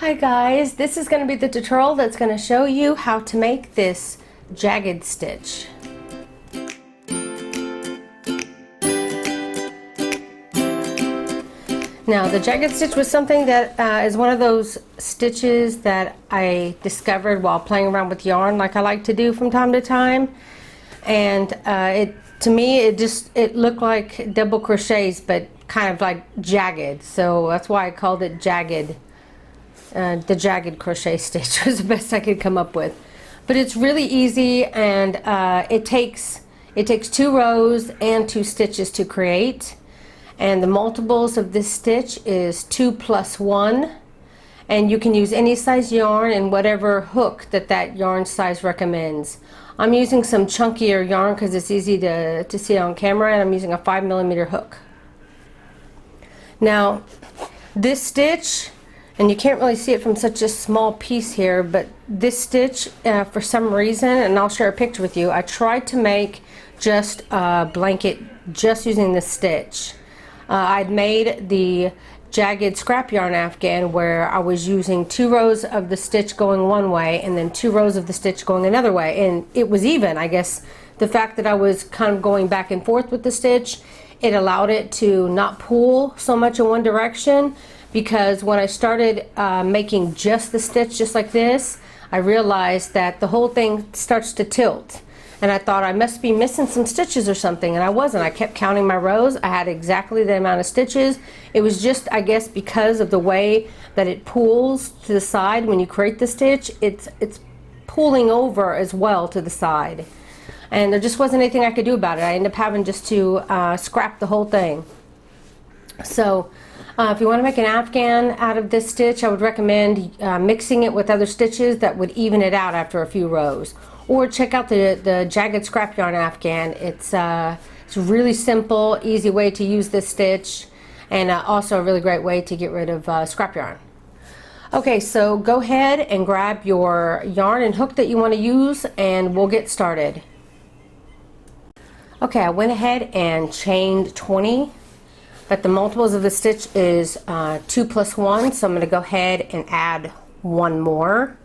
Hi guys, this is going to be the tutorial that's going to show you how to make this jagged stitch. Now the jagged stitch was something that is one of those stitches that I discovered while playing around with yarn like I like to do from time to time, and to me it looked like double crochets but kind of like jagged, so that's why I called it jagged. The Jagged Crochet Stitch was the best I could come up with. But it's really easy, and it takes 2 rows and 2 stitches to create. And the multiples of this stitch is 2 plus 1. And you can use any size yarn and whatever hook that yarn size recommends. I'm using some chunkier yarn because it's easy to see on camera, and I'm using a 5mm hook. Now, this stitch, and you can't really see it from such a small piece here, but this stitch, for some reason, and I'll share a picture with you, I tried to make just a blanket just using this stitch. I'd made the Jagged Scrap Yarn Afghan where I was using 2 rows of the stitch going one way and then 2 rows of the stitch going another way, and it was even. I guess the fact that I was kind of going back and forth with the stitch, it allowed it to not pull so much in one direction. Because when I started making just the stitch just like this, I realized that the whole thing starts to tilt, and I thought I must be missing some stitches or something, and I wasn't. I kept counting my rows. I had exactly the amount of stitches. It was just, I guess, because of the way that it pulls to the side when you create the stitch, it's pulling over as well to the side, and there just wasn't anything I could do about it. I ended up having just to scrap the whole thing. So if you want to make an Afghan out of this stitch, I would recommend mixing it with other stitches that would even it out after a few rows. Or check out the Jagged Scrap Yarn Afghan. It's a really simple, easy way to use this stitch, and also a really great way to get rid of scrap yarn. Okay, so go ahead and grab your yarn and hook that you want to use, and we'll get started. Okay, I went ahead and chained 20. But the multiples of the stitch is 2 plus 1, so I'm going to go ahead and add 1 more,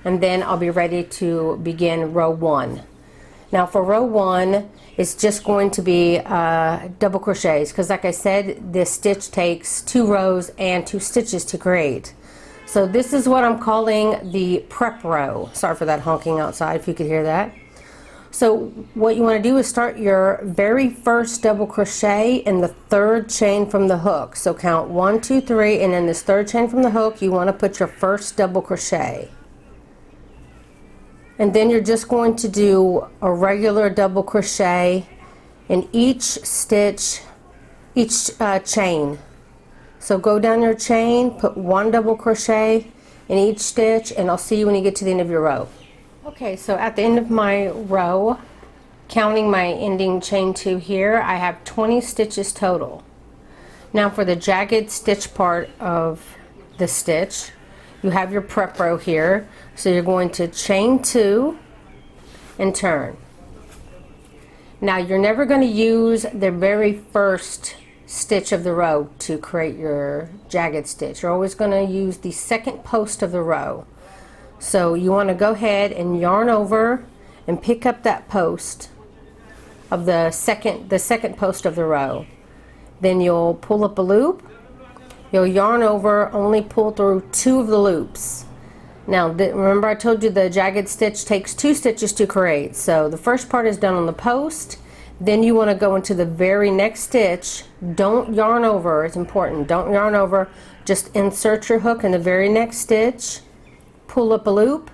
and then I'll be ready to begin row 1. Now for row 1, it's just going to be double crochets, because like I said, this stitch takes 2 rows and 2 stitches to create. So this is what I'm calling the prep row. Sorry for that honking outside, if you could hear that. So what you want to do is start your very first double crochet in the 3rd chain from the hook. So count 1, 2, 3, and in this 3rd chain from the hook you want to put your first double crochet. And then you're just going to do a regular double crochet in each stitch, each chain. So go down your chain, put 1 double crochet in each stitch, and I'll see you when you get to the end of your row. Okay, so at the end of my row, counting my ending chain 2 here, I have 20 stitches total. Now for the jagged stitch part of the stitch, you have your prep row here, so you're going to chain 2 and turn. Now you're never going to use the very first stitch of the row to create your jagged stitch. You're always going to use the 2nd post of the row. So you want to go ahead and yarn over and pick up that post of the second post of the row. Then you'll pull up a loop. You'll yarn over, only pull through 2 of the loops. Now remember I told you the jagged stitch takes 2 stitches to create. So the first part is done on the post. Then you want to go into the very next stitch. Don't yarn over, it's important. Don't yarn over. Just insert your hook in the very next stitch. Pull up a loop.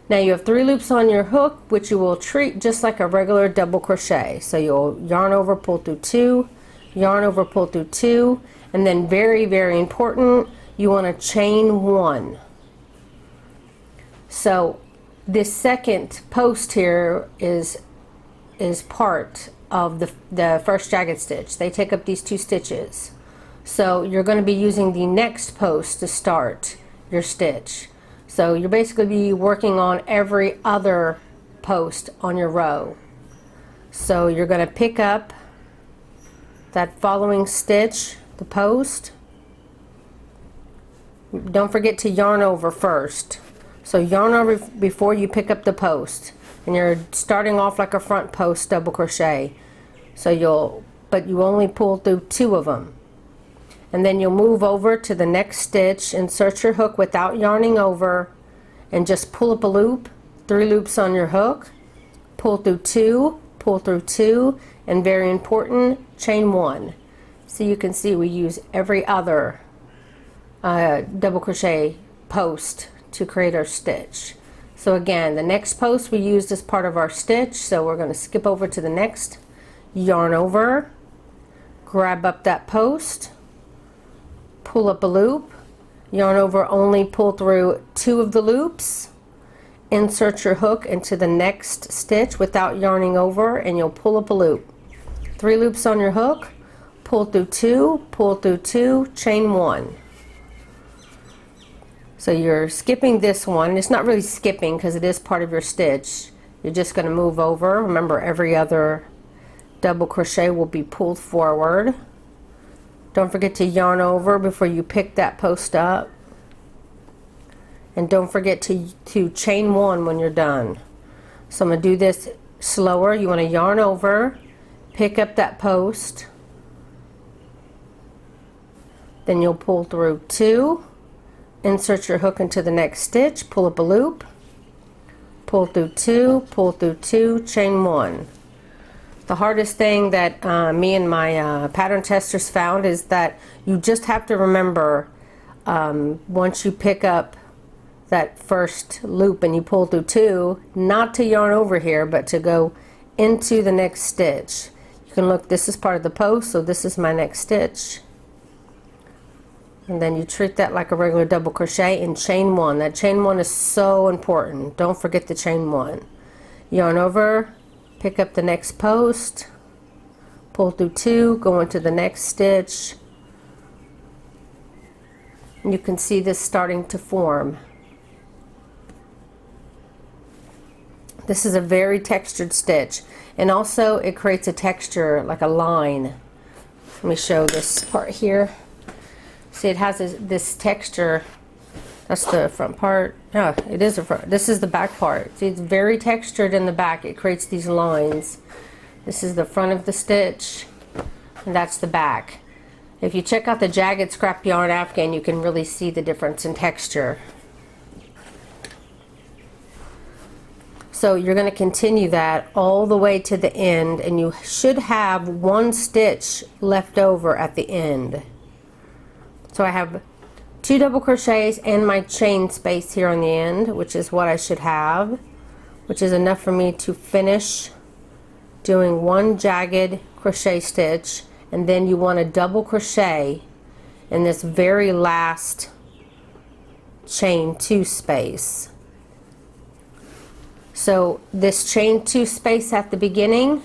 Now you have 3 loops on your hook, which you will treat just like a regular double crochet. So you'll yarn over, pull through 2, yarn over, pull through 2, and then very, very important, you want to chain 1. So this 2nd post here is part of the first jagged stitch. They take up these 2 stitches. So you're going to be using the next post to start your stitch. So you'll basically be working on every other post on your row. So you're going to pick up that following stitch, the post, Don't forget to yarn over first. So yarn over before you pick up the post, and you're starting off like a front post double crochet. So you only pull through 2 of them, and then you'll move over to the next stitch, insert your hook without yarning over, and just pull up a loop, 3 loops on your hook, pull through 2, pull through 2, and very important, chain 1. So you can see we use every other double crochet post to create our stitch. So again, the next post we used as part of our stitch, so we're going to skip over to the next, yarn over, grab up that post, pull up a loop, yarn over, only pull through 2 of the loops, insert your hook into the next stitch without yarning over, and you'll pull up a loop. 3 loops on your hook, pull through 2, pull through 2, chain 1. So you're skipping this one. It's not really skipping because it is part of your stitch. You're just going to move over. Remember, every other double crochet will be pulled forward. Don't forget to yarn over before you pick that post up. And don't forget to chain 1 when you're done. So I'm going to do this slower. You want to yarn over, pick up that post, then you'll pull through 2, insert your hook into the next stitch, pull up a loop, pull through 2, chain 1. The hardest thing that me and my pattern testers found is that you just have to remember, once you pick up that first loop and you pull through 2, not to yarn over here, but to go into the next stitch. You can look, this is part of the post, so this is my next stitch. And then you treat that like a regular double crochet and chain 1. That chain 1 is so important. Don't forget the chain 1. Yarn over, pick up the next post, pull through 2, go into the next stitch. And you can see this starting to form. This is a very textured stitch, and also it creates a texture like a line. Let me show this part here. See, it has this texture. That's the front part. Yeah, it is the front. This is the back part. See, it's very textured in the back. It creates these lines. This is the front of the stitch, and that's the back. If you check out the Jagged Scrap Yarn Afghan, you can really see the difference in texture. So you're going to continue that all the way to the end, and you should have 1 stitch left over at the end. So I have 2 double crochets and my chain space here on the end, which is what I should have, which is enough for me to finish doing 1 jagged crochet stitch, and then you want to double crochet in this very last chain 2 space. So this chain 2 space at the beginning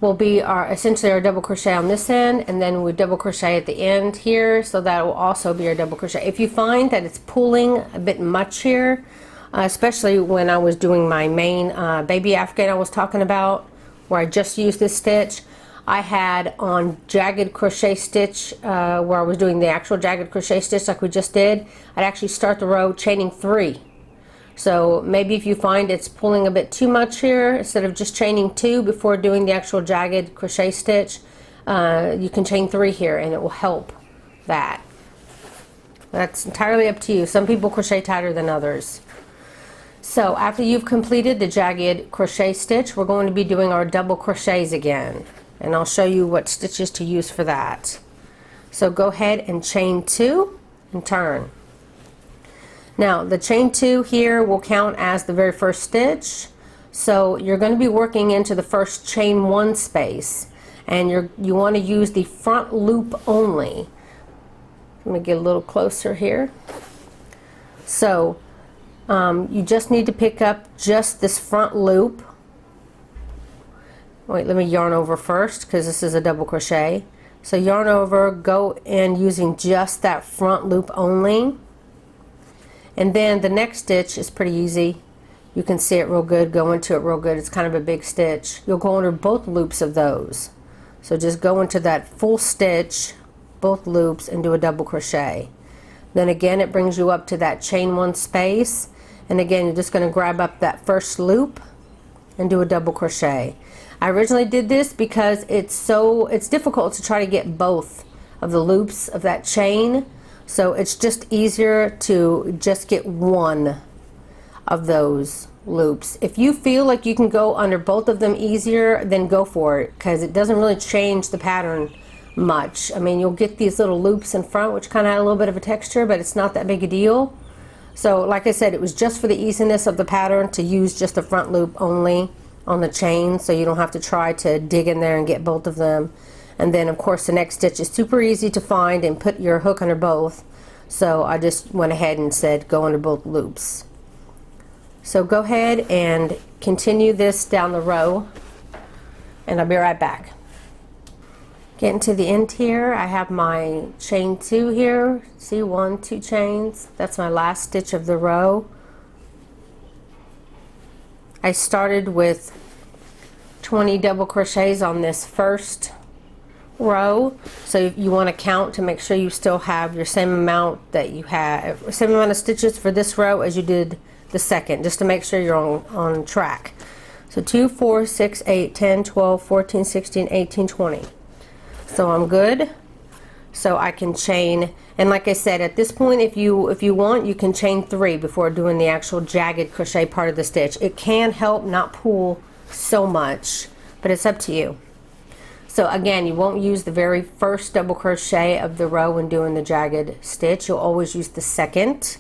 will be essentially our double crochet on this end, and then we double crochet at the end here, so that will also be our double crochet. If you find that it's pulling a bit much here, especially when I was doing my main baby Afghan I was talking about, where I just used this stitch, I had on Jagged Crochet Stitch, where I was doing the actual Jagged Crochet Stitch like we just did, I'd actually start the row chaining 3. So maybe if you find it's pulling a bit too much here, instead of just chaining 2 before doing the actual Jagged Crochet Stitch, you can chain 3 here, and it will help that. That's entirely up to you. Some people crochet tighter than others. So after you've completed the Jagged Crochet Stitch, we're going to be doing our double crochets again, and I'll show you what stitches to use for that. So go ahead and chain 2 and turn. Now the chain 2 here will count as the very first stitch, so you're going to be working into the first chain 1 space, and you want to use the front loop only. Let me get a little closer here. So you just need to pick up just this front loop. Wait, let me yarn over first because this is a double crochet. So yarn over, go in using just that front loop only. And then the next stitch is pretty easy. You can see it real good, go into it real good. It's kind of a big stitch. You'll go under both loops of those. So just go into that full stitch both loops and do a double crochet. Then again it brings you up to that chain one space, and again you're just going to grab up that first loop and do a double crochet. I originally did this because it's difficult to try to get both of the loops of that chain, so it's just easier to just get one of those loops. If you feel like you can go under both of them easier, then go for it, because it doesn't really change the pattern much. I mean, you'll get these little loops in front which kind of add a little bit of a texture, but it's not that big a deal. So like I said, it was just for the easiness of the pattern to use just the front loop only on the chain, so you don't have to try to dig in there and get both of them. And then of course the next stitch is super easy to find and put your hook under both, so I just went ahead and said go under both loops. So go ahead and continue this down the row, and I'll be right back. Getting to the end here, I have my chain 2 here. See, 1, 2 chains. That's my last stitch of the row. I started with 20 double crochets on this first row, so you want to count to make sure you still have your same amount of stitches for this row as you did the second, just to make sure you're on track. So 2, 4, 6, 8, 10, 12, 14, 16, 18, 20. So I'm good. So I can chain, and like I said, at this point if you want, you can chain 3 before doing the actual jagged crochet part of the stitch. It can help not pull so much, but it's up to you. So again, you won't use the very first double crochet of the row when doing the jagged stitch. You'll always use the second.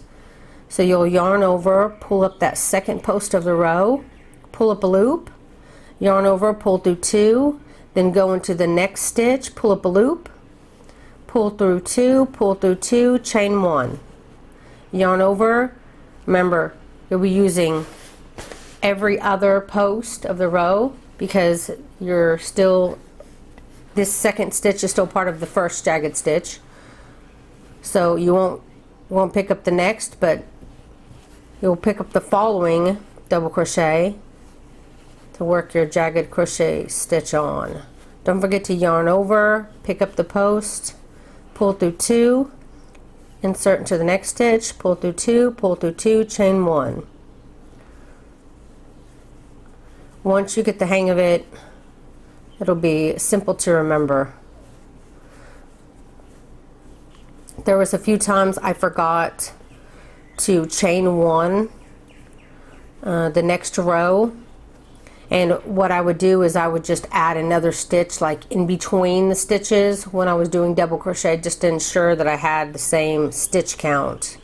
So you'll yarn over, pull up that second post of the row, pull up a loop, yarn over, pull through 2, then go into the next stitch, pull up a loop, pull through 2, chain 1, yarn over. Remember, you'll be using every other post of the row because this second stitch is still part of the first jagged stitch, so you won't pick up the next, but you'll pick up the following double crochet to work your jagged crochet stitch on. Don't forget to yarn over, pick up the post, pull through 2, insert into the next stitch, pull through 2, chain 1. Once you get the hang of it, it'll be simple to remember. There was a few times I forgot to chain 1 the next row, and what I would do is I would just add another stitch like in between the stitches when I was doing double crochet, just to ensure that I had the same stitch count.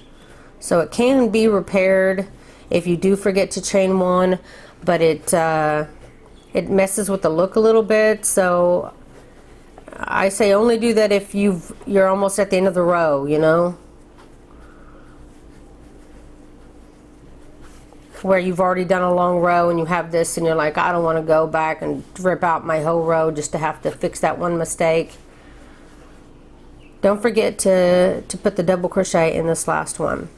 So it can be repaired if you do forget to chain 1, but it messes with the look a little bit, so I say only do that if you're almost at the end of the row, you know, where you've already done a long row and you have this and you're like, I don't want to go back and rip out my whole row just to have to fix that one mistake. Don't forget to put the double crochet in this last one.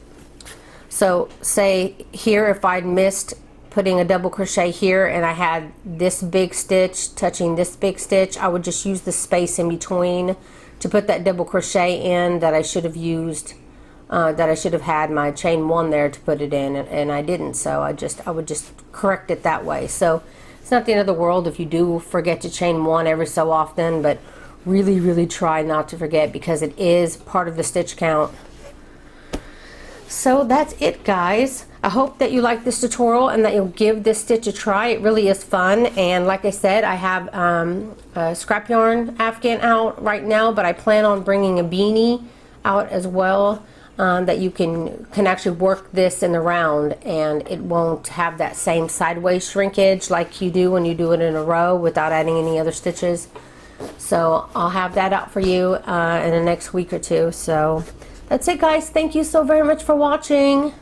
So say here, if I'd missed putting a double crochet here and I had this big stitch touching this big stitch, I would just use the space in between to put that double crochet in that I should have used, that I should have had my chain 1 there to put it in, and I didn't, so I would just correct it that way. So it's not the end of the world if you do forget to chain 1 every so often, but really try not to forget, because it is part of the stitch count. So that's it, guys. I hope that you like this tutorial and that you'll give this stitch a try. It really is fun, and like I said, I have a Scrap Yarn Afghan out right now, but I plan on bringing a beanie out as well, that you can actually work this in the round, and it won't have that same sideways shrinkage like you do when you do it in a row without adding any other stitches. So I'll have that out for you in the next week or two. So that's it, guys. Thank you so very much for watching.